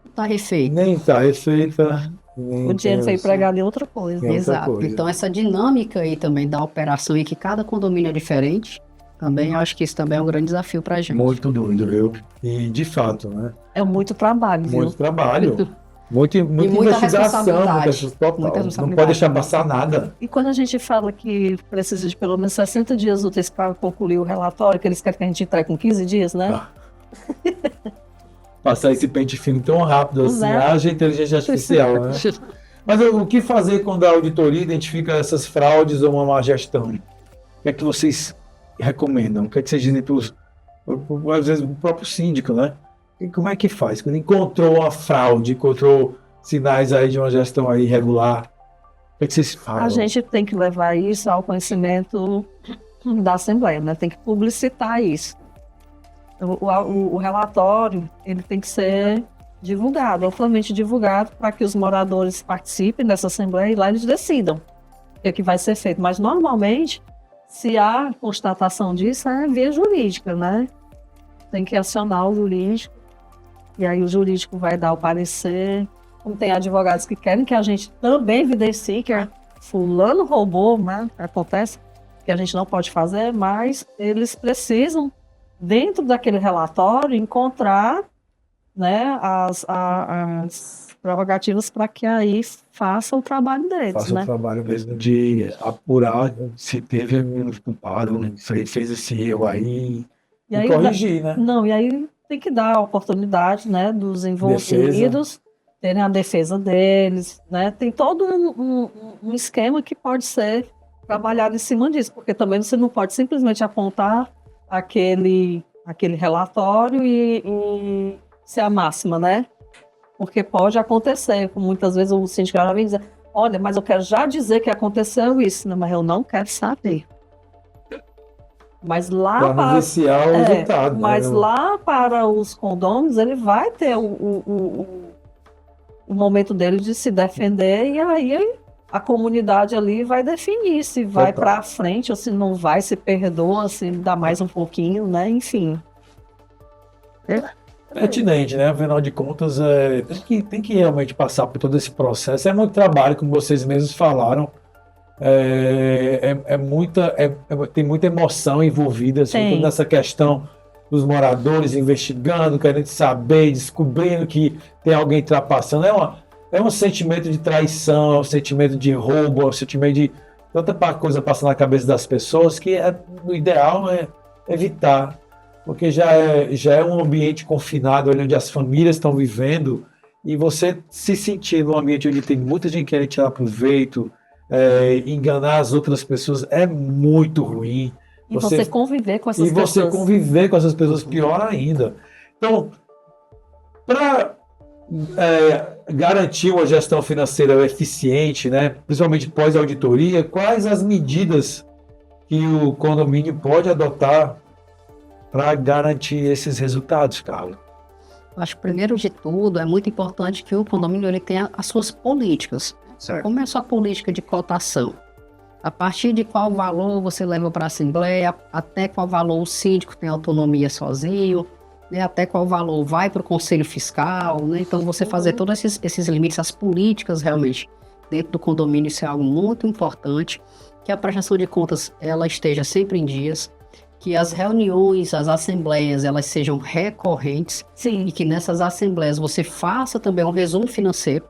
está refeita. Nem está refeita. O dinheiro foi empregado em outra coisa. Exato. Então, essa dinâmica aí também da operação e que cada condomínio é diferente, também eu acho que isso também é um grande desafio para a gente. Muito doido, viu? E, de fato, né? É muito trabalho, viu? Muito trabalho. Muita investigação, não pode deixar passar nada. E quando a gente fala que precisa de pelo menos 60 dias úteis para concluir o relatório, que eles querem que a gente entregue com 15 dias, né? Passar esse pente fino tão rápido assim, haja inteligência artificial, né? Mas o que fazer quando a auditoria identifica essas fraudes ou uma má gestão? O que é que vocês recomendam? O que é que vocês dizem às vezes o próprio síndico, né? E como é que faz? Quando encontrou uma fraude, encontrou sinais aí de uma gestão aí irregular, o que é que vocês falam? A gente tem que levar isso ao conhecimento da Assembleia, né? Tem que publicitar isso. O relatório ele tem que ser divulgado, amplamente divulgado, para que os moradores participem dessa Assembleia e lá eles decidam o que vai ser feito. Mas, normalmente, se há constatação disso, é via jurídica, né? Tem que acionar o jurídico, e aí o jurídico vai dar o parecer. Como tem advogados que querem que a gente também evidencie que fulano roubou, né? Acontece que a gente não pode fazer, mas eles precisam, dentro daquele relatório, encontrar, né, as prerrogativas para que aí faça o trabalho deles. Faça o trabalho mesmo de apurar se teve um culpado, se fez esse erro aí, e aí corrigir, né? Não, e aí tem que dar a oportunidade, né, dos envolvidos terem a defesa deles, né? Tem todo um esquema que pode ser trabalhado em cima disso, porque também você não pode simplesmente apontar aquele relatório e ser a máxima, né? Porque pode acontecer, como muitas vezes o síndico já vem dizer, olha, mas eu quero já dizer que aconteceu isso, né? Mas eu não quero saber. Mas lá para iniciar o resultado. Mas lá para os condôminos, ele vai ter o momento dele de se defender, e aí a comunidade ali vai definir se vai para frente ou se não vai, se perdoa, se dá mais um pouquinho, né? Enfim. Pertinente, né? Afinal de contas, tem que realmente passar por todo esse processo. É muito trabalho, como vocês mesmos falaram. Tem muita emoção envolvida, sobretudo nessa questão dos moradores investigando, querendo saber, descobrindo que tem alguém trapassando. É um sentimento de traição, é um sentimento de roubo, é um sentimento de tanta coisa passando na cabeça das pessoas que o ideal é evitar, porque já é um ambiente confinado, onde as famílias estão vivendo, e você se sentir num ambiente onde tem muita gente querendo tirar proveito, enganar as outras pessoas, é muito ruim. E você conviver com essas pessoas. E você conviver com essas pessoas, pior ainda. Então, para garantir uma gestão financeira eficiente, né, principalmente pós-auditoria, quais as medidas que o condomínio pode adotar para garantir esses resultados, Carla? Eu acho que, primeiro de tudo, é muito importante que o condomínio ele tenha as suas políticas. Certo. Como é a sua política de cotação? A partir de qual valor você leva para a Assembleia, até qual valor o síndico tem autonomia sozinho, né, até qual valor vai para o Conselho Fiscal, né? Então, você fazer todos esses limites, as políticas realmente dentro do condomínio, isso é algo muito importante, que a prestação de contas ela esteja sempre em dias, que as reuniões, as assembleias, elas sejam recorrentes. Sim. E que nessas assembleias você faça também um resumo financeiro,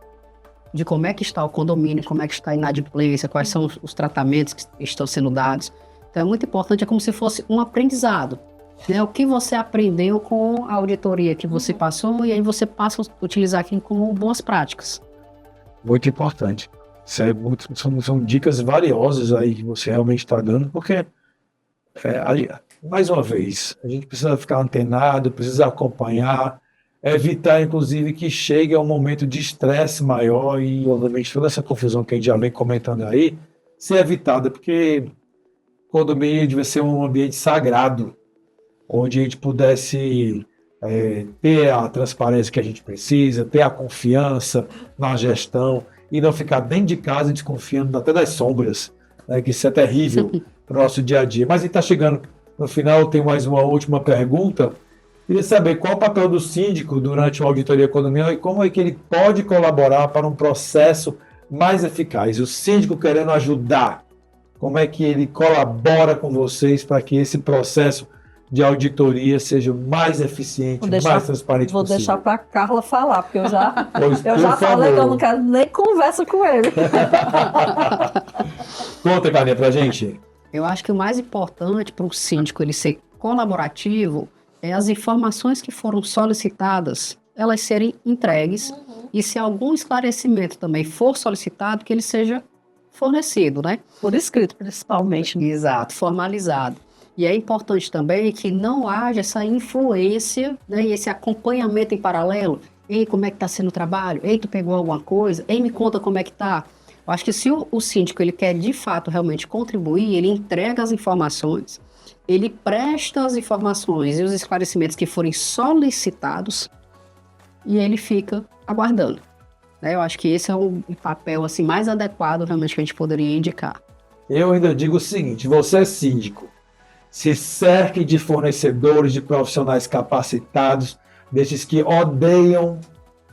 de como é que está o condomínio, como é que está a inadimplência, quais são os tratamentos que estão sendo dados. Então é muito importante, é como se fosse um aprendizado. Né? O que você aprendeu com a auditoria que você passou, e aí você passa a utilizar aquilo como boas práticas. Muito importante. São dicas valiosas aí que você realmente está dando, porque, mais uma vez, a gente precisa ficar antenado, precisa acompanhar, evitar, inclusive, que chegue a um momento de estresse maior e, obviamente, toda essa confusão que a gente já vem comentando aí, ser evitada, porque o condomínio deve ser um ambiente sagrado, onde a gente pudesse ter a transparência que a gente precisa, ter a confiança na gestão e não ficar dentro de casa desconfiando até das sombras, né, que isso é terrível para o nosso dia a dia. Mas a gente está chegando no final, tem mais uma última pergunta. Queria saber qual o papel do síndico durante uma auditoria condominial e como é que ele pode colaborar para um processo mais eficaz. O síndico querendo ajudar, como é que ele colabora com vocês para que esse processo de auditoria seja mais eficiente, mais transparente possível. Vou deixar para a Carla falar, porque eu já falei favor. Que eu não quero nem conversa com ele. Conta, Carlinha, para a gente. Eu acho que o mais importante para o síndico ele ser colaborativo é as informações que foram solicitadas, elas serem entregues, e se algum esclarecimento também for solicitado, que ele seja fornecido, né? Por escrito, principalmente. Exato, formalizado. E é importante também que não haja essa influência, né, e esse acompanhamento em paralelo. Ei, como é que está sendo o trabalho? Ei, tu pegou alguma coisa? Ei, me conta como é que está. Eu acho que se o síndico ele quer de fato realmente contribuir, ele entrega as informações, ele presta as informações e os esclarecimentos que forem solicitados e ele fica aguardando. Né? Eu acho que esse é o papel assim, mais adequado realmente que a gente poderia indicar. Eu ainda digo o seguinte, você é síndico, se cerque de fornecedores, de profissionais capacitados, desses que odeiam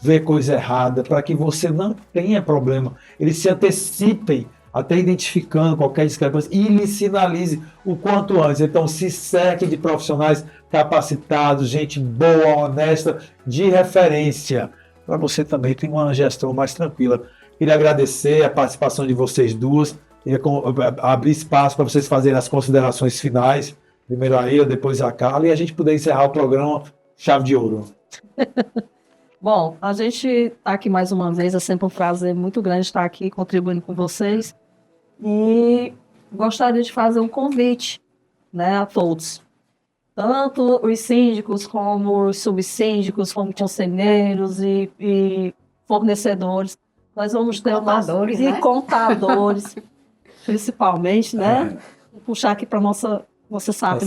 ver coisa errada, para que você não tenha problema. Eles se antecipem até identificando qualquer discrepância e lhe sinalize o quanto antes. Então, se cerque de profissionais capacitados, gente boa, honesta, de referência, para você também ter uma gestão mais tranquila. Queria agradecer a participação de vocês duas, queria abrir espaço para vocês fazerem as considerações finais, primeiro a Ila, depois a Carla, e a gente poder encerrar o programa chave de ouro. Bom, a gente está aqui mais uma vez, é sempre um prazer muito grande estar aqui contribuindo com vocês, e gostaria de fazer um convite, né, a todos, tanto os síndicos como os subsíndicos, como conselheiros e fornecedores. Nós vamos ter contadores, né? Contadores, principalmente, né? Vou puxar aqui para você sabe.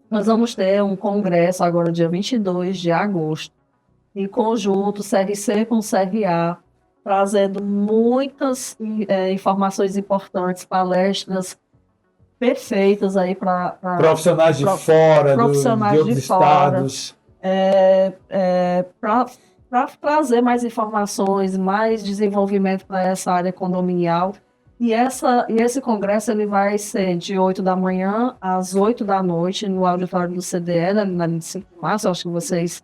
Nós vamos ter um congresso agora, dia 22 de agosto, em conjunto, CRC com CRA, trazendo muitas informações importantes, palestras perfeitas aí para profissionais de fora, de outros estados. Para trazer mais informações, mais desenvolvimento para essa área condominial. E esse congresso ele vai ser de 8 da manhã às 8 da noite no auditório do CDE, na 25 de março. Acho que vocês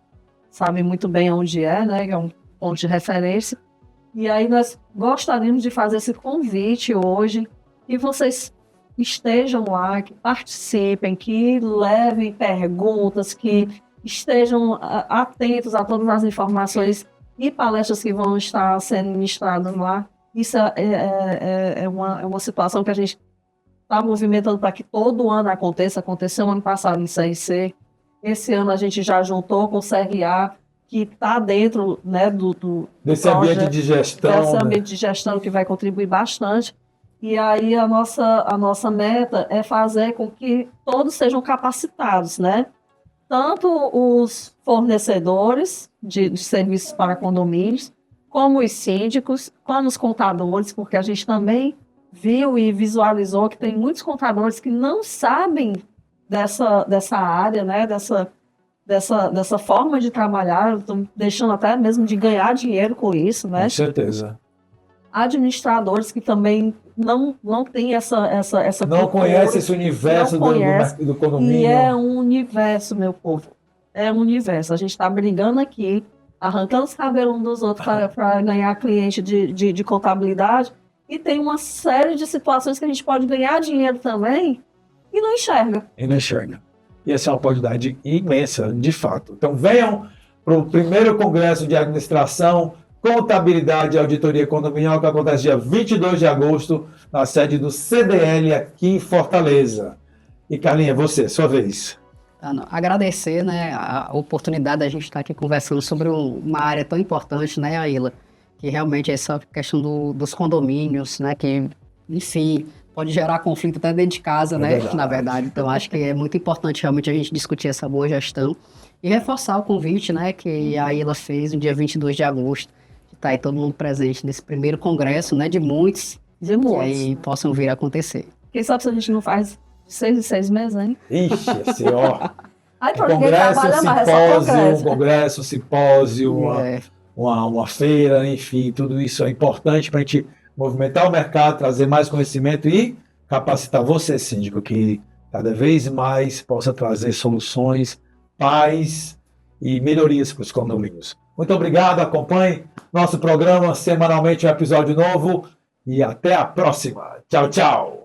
sabem muito bem onde é, né? Que é um ponto de referência. E aí nós gostaríamos de fazer esse convite hoje, que vocês estejam lá, que participem, que levem perguntas, que estejam atentos a todas as informações e palestras que vão estar sendo ministradas lá. Isso é uma situação que a gente está movimentando para que todo ano aconteça. Aconteceu ano passado no CRC. Esse ano a gente já juntou com o CRA, que está dentro, né, desse ambiente de gestão. Desse ambiente de gestão que vai contribuir bastante. E aí a nossa meta é fazer com que todos sejam capacitados, né? Tanto os fornecedores de serviços para condomínios, como os síndicos, como os contadores, porque a gente também viu e visualizou que tem muitos contadores que não sabem dessa área, né? Dessa forma de trabalhar, estão deixando até mesmo de ganhar dinheiro com isso, né? Com certeza. Administradores que também não têm essa não conhece esse universo do condomínio. E é um universo, meu povo. É um universo. A gente está brigando aqui arrancando os cabelos uns dos outros para ganhar cliente de contabilidade. E tem uma série de situações que a gente pode ganhar dinheiro também e não enxerga. E essa é uma oportunidade imensa, de fato. Então venham para o primeiro Congresso de Administração, Contabilidade e Auditoria Condominial, que acontece dia 22 de agosto, na sede do CDL aqui em Fortaleza. E Carlinha, você, sua vez. Agradecer, né, a oportunidade da gente estar aqui conversando sobre uma área tão importante, né, Aila, que realmente é essa questão dos condomínios, né, que, enfim, pode gerar conflito até dentro de casa, né, na verdade. Então, acho que é muito importante realmente a gente discutir essa boa gestão e reforçar o convite, né, que a Aila fez no dia 22 de agosto, que está aí todo mundo presente nesse primeiro congresso, né, de muitos, que aí possam vir a acontecer. Quem sabe se a gente não faz 6 em 6 meses, hein? Ixi, assim, ó. Aí, Congresso, simpósio, uma feira, enfim, tudo isso é importante para a gente movimentar o mercado, trazer mais conhecimento e capacitar você, síndico, que cada vez mais possa trazer soluções, paz e melhorias para os condomínios. Muito obrigado, acompanhe nosso programa semanalmente, um episódio novo e até a próxima. Tchau, tchau.